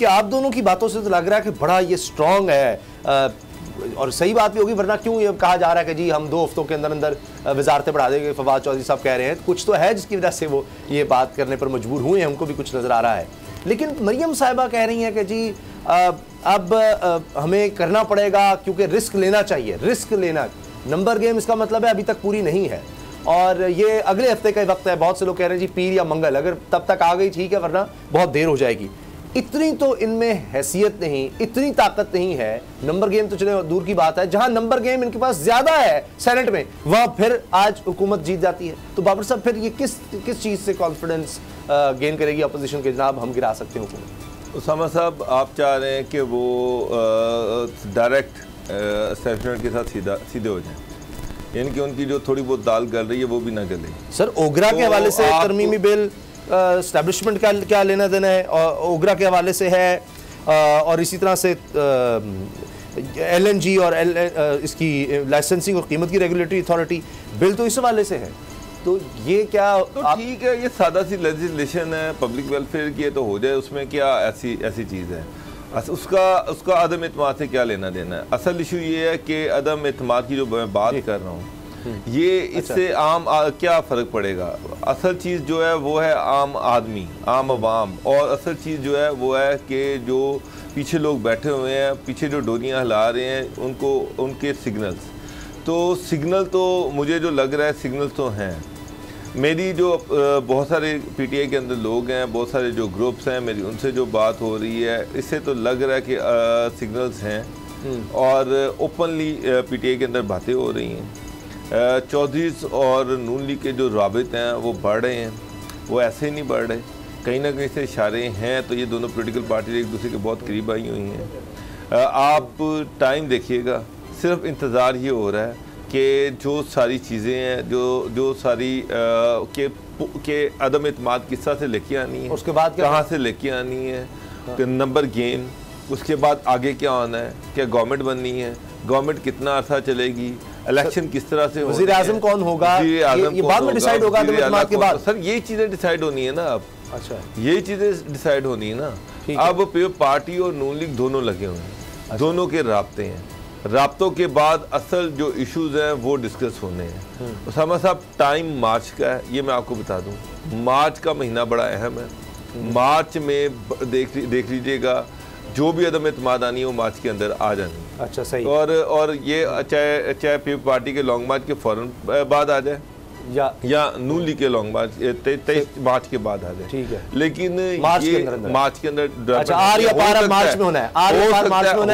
जबकि आप दोनों की बातों से तो लग रहा है कि बड़ा ये स्ट्रॉन्ग है, और सही बात भी होगी, वरना क्यों ये कहा जा रहा है कि जी हम 2 हफ्तों के अंदर अंदर वजारतें बढ़ा देंगे। फवाद चौधरी साहब कह रहे हैं, कुछ तो है जिसकी वजह से वो ये बात करने पर मजबूर हुए हैं, हमको भी कुछ नज़र आ रहा है। लेकिन मरियम साहिबा कह रही हैं कि जी अब हमें करना पड़ेगा क्योंकि रिस्क लेना चाहिए। रिस्क लेना, नंबर गेम इसका मतलब है अभी तक पूरी नहीं है और ये अगले हफ्ते का वक्त है। बहुत से लोग कह रहे हैं जी पीर या मंगल, अगर तब तक आ गई ठीक है, वरना बहुत देर हो जाएगी। इतनी तो इनमें हैसियत नहीं, इतनी ताकत नहीं है। नंबर गेम तो चले दूर की बात है, जहां नंबर गेम इनके पास ज्यादा है सेनेट में, वहां फिर आज हुकूमत जीत जाती है। तो बाबर साहब फिर ये किस चीज से कॉन्फिडेंस गेन करेगी अपोजिशन के, जनाब हम गिरा सकते हैं हुकूमत? उसामा साहब आप चाह रहे हैं कि वो डायरेक्ट एस्टेब्लिशमेंट के साथ सीधे हो जाएं, यानी कि उनकी जो थोड़ी बहुत दाल गल रही है वो भी ना गले। सर ओगरा के हवाले से तरमीमी बिल एस्टैब्लिशमेंट का क्या लेना देना है, और ओगरा के हवाले से है, और इसी तरह से LNG और इसकी लाइसेंसिंग और कीमत की रेगुलेटरी अथॉरिटी बिल तो इस हवाले से है। तो ये क्या तो ठीक है, ये सादा सी लेजिस्लेशन है, पब्लिक वेलफेयर की है तो हो जाए, उसमें क्या ऐसी चीज़ है। उसका अदम एतमाद से क्या लेना देना है। असल इशू ये है कि अदम एतमाद की जो मैं बात कर रहा हूँ, ये इससे आम क्या फ़र्क पड़ेगा। असल चीज़ जो है वो है आम आदमी, आम अवाम, और असल चीज़ जो है वो है कि जो पीछे लोग बैठे हुए हैं, पीछे जो डोरियाँ हिला रहे हैं, उनको उनके सिग्नल्स, तो सिग्नल तो मुझे जो लग रहा है सिग्नल तो हैं। मेरी जो बहुत सारे PTI के अंदर लोग हैं, बहुत सारे जो ग्रुप्स हैं, मेरी उनसे जो बात हो रही है, इससे तो लग रहा है कि सिग्नल्स हैं और ओपनली PTI के अंदर बातें हो रही हैं। चौधरीज़ और नून लीग के जो राबित हैं वो बढ़ रहे हैं, वो ऐसे ही नहीं बढ़ रहे, कहीं ना कहीं से इशारे हैं। तो ये दोनों पॉलिटिकल पार्टी एक दूसरे के बहुत करीब आई हुई हैं। आप टाइम देखिएगा, सिर्फ इंतज़ार ये हो रहा है कि जो सारी चीज़ें हैं, जो सारी के अदम एतमाद किस तरह से लेके आनी है, उसके बाद कहाँ से लेके आनी है, नंबर गेम, उसके बाद आगे क्या होना है, क्या गवर्नमेंट बननी है, गवर्नमेंट कितना अर्सा चलेगी, इलेक्शन किस तरह से, वज़ीर आज़म कौन होगा, ये बाद में डिसाइड होगा के बाद। सर यही चीज़ें डिसाइड होनी है ना अब। अच्छा, यही चीज़ें डिसाइड होनी है ना। अब पार्टी और नून लीग दोनों लगे हुए हैं, दोनों के राब्ते हैं। राब्तों के बाद असल जो इश्यूज हैं वो डिस्कस होने हैं। उसामा साहब टाइम मार्च का है, ये मैं आपको बता दूं। मार्च का महीना बड़ा अहम है। मार्च में देख लीजिएगा जो भी अदम एतमाद आनी है वो मार्च के अंदर आ जानी है। अच्छा सही। और ये चाहे पीपल पार्टी के लॉन्ग मार्च के फौरन बाद आ जाए या नून लीग के लॉन्ग मार्च 23 मार्च के बाद आ जाए, ठीक है। लेकिन मार्च के अंदर अच्छा, आर या पार मार्च में होना है,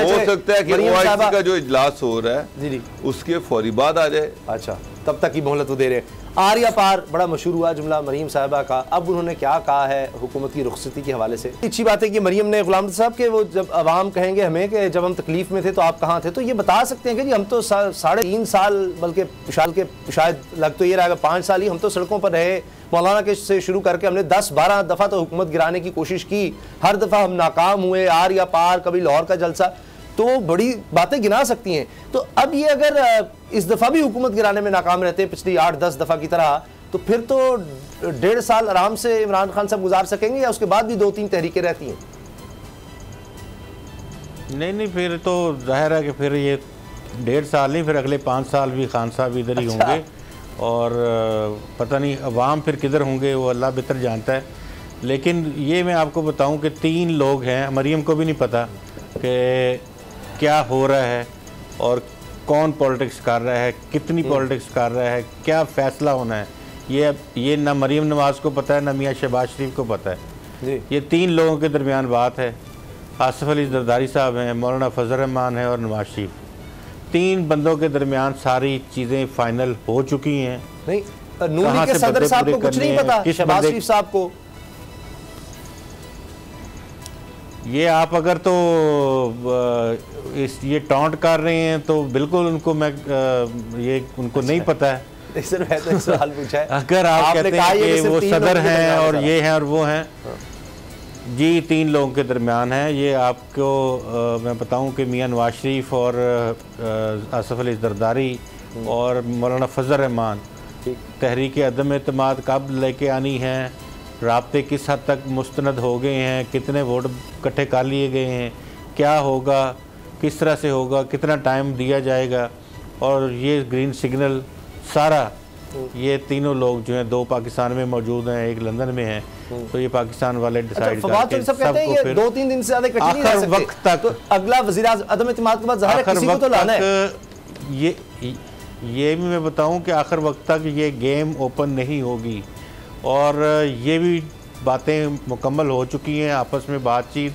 हो सकता है कि OIC का जो इजलास हो रहा है उसके फौरी बाद आ जाए। अच्छा, तब तक की मोहलत वो दे रहे। आर या पार बड़ा मशहूर हुआ जुमला मरीम साहिबा का। अब उन्होंने क्या कहा है हुकूमत की रुखसती के हवाले से। अच्छी बात है कि मरीम ने गुलाम साहब के वो जब अवाम कहेंगे हमें कि जब हम तकलीफ में थे तो आप कहाँ थे, तो ये बता सकते हैं कि जी हम तो 3.5 साल, बल्कि शायद लग तो ये रहा 5 साल ही हम तो सड़कों पर रहे। मौलाना के से शुरू करके हमने 10-12 दफ़ा तो हुकूमत गिराने की कोशिश की, हर दफ़ा हम नाकाम हुए। आर या पार, कभी लाहौर का जलसा, तो बड़ी बातें गिना सकती हैं। तो अब ये अगर इस दफ़ा भी हुकूमत गिराने में नाकाम रहते हैं पिछली 8-10 दफ़ा की तरह, तो फिर तो 1.5 साल आराम से इमरान खान साहब गुजार सकेंगे, या उसके बाद भी 2-3 तहरीकें रहती हैं? नहीं, फिर तो जाहिर है कि फिर ये 1.5 साल नहीं, फिर अगले 5 साल भी खान साहब इधर ही होंगे। और पता नहीं अवाम फिर किधर होंगे, वो अल्लाह बेहतर जानता है। लेकिन ये मैं आपको बताऊं कि 3 लोग हैं, मरियम को भी नहीं पता कि क्या हो रहा है और कौन पॉलिटिक्स कर रहा है, कितनी पॉलिटिक्स कर रहा है, क्या फ़ैसला होना है। ये ना मरीम नवाज़ को पता है, ना मियाँ शहबाज शरीफ को पता है। ये 3 लोगों के दरमियान बात है। आसिफ अली जरदारी साहब हैं, मौलाना फजल रहमान है और नवाज शरीफ। 3 बंदों के दरमियान सारी चीज़ें फाइनल हो चुकी हैं। नहीं, नून लीग के सदर साहब को कुछ नहीं पता, शहबाज शरीफ साहब को। ये आप अगर तो ये टॉन्ट कर रहे हैं तो बिल्कुल उनको ये उनको नहीं पता है। सिर्फ है तो एक सवाल पूछा है। अगर आप कहते हैं कि वो सदर हैं और ये हैं और वो हैं, जी 3 लोगों के दरमियान है। ये आपको मैं बताऊं कि मियां नवाज शरीफ और आसिफ अली जरदारी और मौलाना फजल रहमान तहरीक अदम एतमाद कब लेके आनी है राब्ते किस हद तक मुस्तनद हो गए हैं, कितने वोट इकट्ठे कर लिए गए हैं, क्या होगा, किस तरह से होगा, कितना टाइम दिया जाएगा, और ये ग्रीन सिग्नल सारा ये तीनों लोग जो हैं, 2 पाकिस्तान में मौजूद हैं, एक लंदन में है, तो ये पाकिस्तान वाले डिसाइड करके सबको फिर 2-3 दिन से ज्यादा इकट्ठे नहीं रह सकते। वक्त तक तो अगला वज़ीर आज़म अदम इत्तेमाद के बाद ज़ाहिर है किसी को तो लाना है। ये भी मैं बताऊं कि आखिर वक्त तक ये गेम ओपन नहीं होगी, और ये भी बातें मुकम्मल हो चुकी हैं, आपस में बातचीत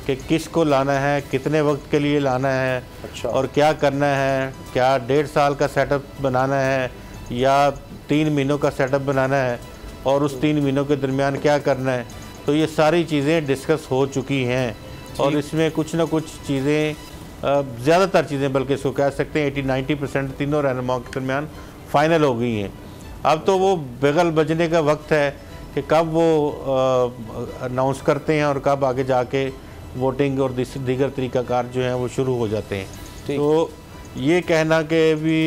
कि किसको लाना है, कितने वक्त के लिए लाना है, अच्छा। और क्या करना है, क्या 1.5 साल का सेटअप बनाना है या 3 महीनों का सेटअप बनाना है, और उस 3 महीनों के दरमियान क्या करना है। तो ये सारी चीज़ें डिस्कस हो चुकी हैं, और इसमें कुछ ना कुछ चीज़ें, ज़्यादातर चीज़ें बल्कि इसको कह सकते हैं 80-90% तीनों रहनुमाओं के दरमियान फ़ाइनल हो गई हैं। अब तो वो बेगल बजने का वक्त है कि कब वो अनाउंस करते हैं और कब आगे जाके वोटिंग और दीगर तरीक़ाकार जो हैं वो शुरू हो जाते हैं। तो ये कहना कि भी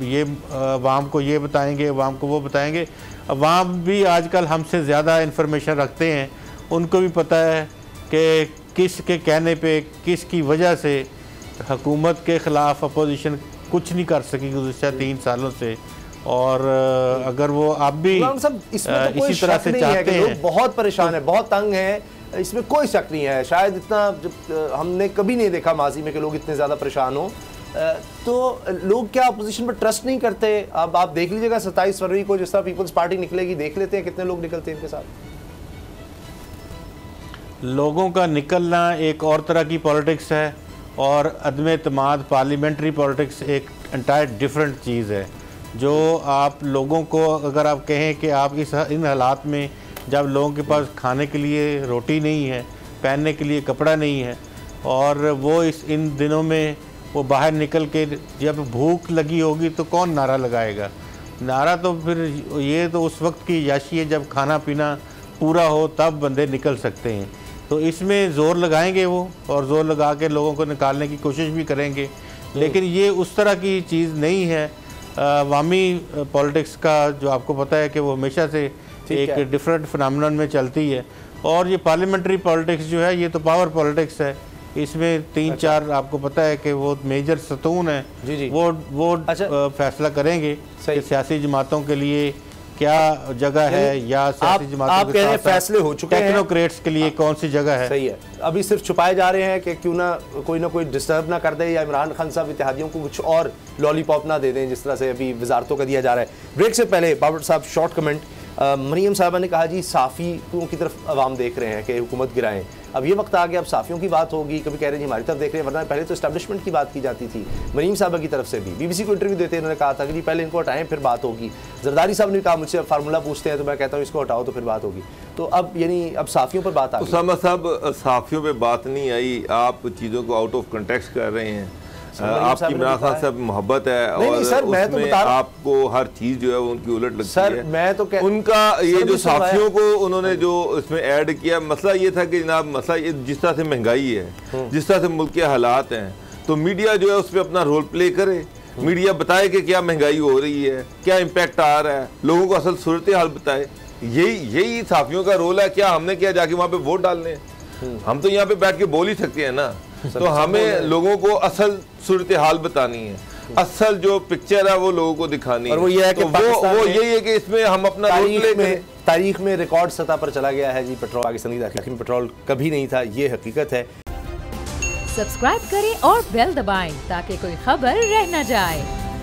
ये अवाम को ये बताएंगे, अवाम को वो बताएंगे, अवाम भी आजकल हमसे ज़्यादा इन्फॉर्मेशन रखते हैं, उनको भी पता है कि किस के कहने पे, किस की वजह से हुकूमत के ख़िलाफ़ अपोजिशन कुछ नहीं कर सकी गुज़िश्ता 3 सालों से, और अगर वो आप भी इसी तरह से चाहते हैं, बहुत परेशान है, बहुत तंग है, इसमें कोई शक नहीं है। शायद इतना हमने कभी नहीं देखा माजी में कि लोग इतने ज़्यादा परेशान हो। तो लोग क्या अपोजिशन पर ट्रस्ट नहीं करते? अब आप देख लीजिएगा 27 फरवरी को जिस तरह पीपल्स पार्टी निकलेगी, देख लेते हैं कितने लोग निकलते हैं इनके साथ। लोगों का निकलना एक और तरह की पॉलिटिक्स है, और अदम एतमाद पार्लियामेंट्री पॉलिटिक्स एक एंटायर डिफरेंट चीज़ है। जो आप लोगों को, अगर आप कहें कि आप इन हालात में जब लोगों के पास खाने के लिए रोटी नहीं है, पहनने के लिए कपड़ा नहीं है, और वो इन दिनों में वो बाहर निकल के जब भूख लगी होगी तो कौन नारा लगाएगा? नारा तो फिर ये तो उस वक्त की याशी है जब खाना पीना पूरा हो, तब बंदे निकल सकते हैं। तो इसमें ज़ोर लगाएंगे वो, और ज़ोर लगा के लोगों को निकालने की कोशिश भी करेंगे, लेकिन ये उस तरह की चीज़ नहीं है। अवामी पॉलिटिक्स का जो आपको पता है कि वो हमेशा से एक डिफरेंट फिनोमेनन में चलती है, और ये पार्लियामेंट्री पॉलिटिक्स जो है ये तो पावर पॉलिटिक्स है। इसमें 3-4 आपको पता है कि वो मेजर सतून है, वो फैसला करेंगे कि सियासी जमातों के लिए क्या जगह है, या सियासी जमातों के साथ फैसले हो चुके हैं, टेक्नोक्रेट्स के लिए कौन सी जगह है। सही है, अभी सिर्फ छुपाए जा रहे हैं कि क्यों ना कोई डिस्टर्ब ना कर दे, या इमरान खान साहब इत्तेहादियों को कुछ और लॉलीपॉप ना दे दें जिस तरह से अभी वजारतों का दिया जा रहा है। ब्रेक से पहले बाबर साहब शॉर्ट कमेंट। मरियम साहबा ने कहा जी साफ़ियों की तरफ अवाम देख रहे हैं कि हुकूमत गिराएं। अब ये वक्त आ गया, अब साफ़ियों की बात होगी, कभी कह रहे हैं जी हमारी तरफ देख रहे हैं, वरना पहले तो इस्टेब्लिशमेंट की बात की जाती थी। मरीम साहबा की तरफ से भी बीबीसी को इंटरव्यू देते उन्होंने कहा था कि जी पहले इनको हटाएं फिर बात होगी। जरदारी साहब ने कहा मुझसे फार्मूला पूछते हैं तो मैं कहता हूँ इसको हटाओ तो फिर बात होगी। तो अब यानी अब साफ़ियों पर बात आ गई। उसामा साहब, साफ़ियों पर बात नहीं आई, आप चीज़ों को आउट ऑफ कंटेक्स्ट कर रहे हैं। आपकी इमरान खान साहब मोहब्बत है, और सर, मैं तो बता आपको हर चीज जो है वो उनकी उलट लगती सर, है। मैं तो उनका ये जो साथियों को उन्होंने जो इसमें ऐड किया, मसला ये था कि जनाब मसला ये जिस तरह से महंगाई है, जिस तरह से मुल्क के हालात हैं, तो मीडिया जो है उस पर अपना रोल प्ले करे, मीडिया बताए कि क्या महंगाई हो रही है, क्या इम्पैक्ट आ रहा है, लोगों को असल सूरत हाल बताए। यही साथियों का रोल है। क्या हमने क्या जाके वहाँ पे वोट डालने? हम तो यहाँ पे बैठ के बोल ही सकते हैं ना। तो हमें लोगों को असल सूरत हाल बतानी है, असल जो पिक्चर है वो लोगों को दिखानी है। और वो ये है कि वो यही है कि इसमें हम अपना तारीख में रिकॉर्ड सतह पर चला गया है जी पेट्रोल। पाकिस्तान की दाखिला में पेट्रोल कभी नहीं था, ये हकीकत है। सब्सक्राइब करें और बेल दबाएं ताकि कोई खबर रह न जाए।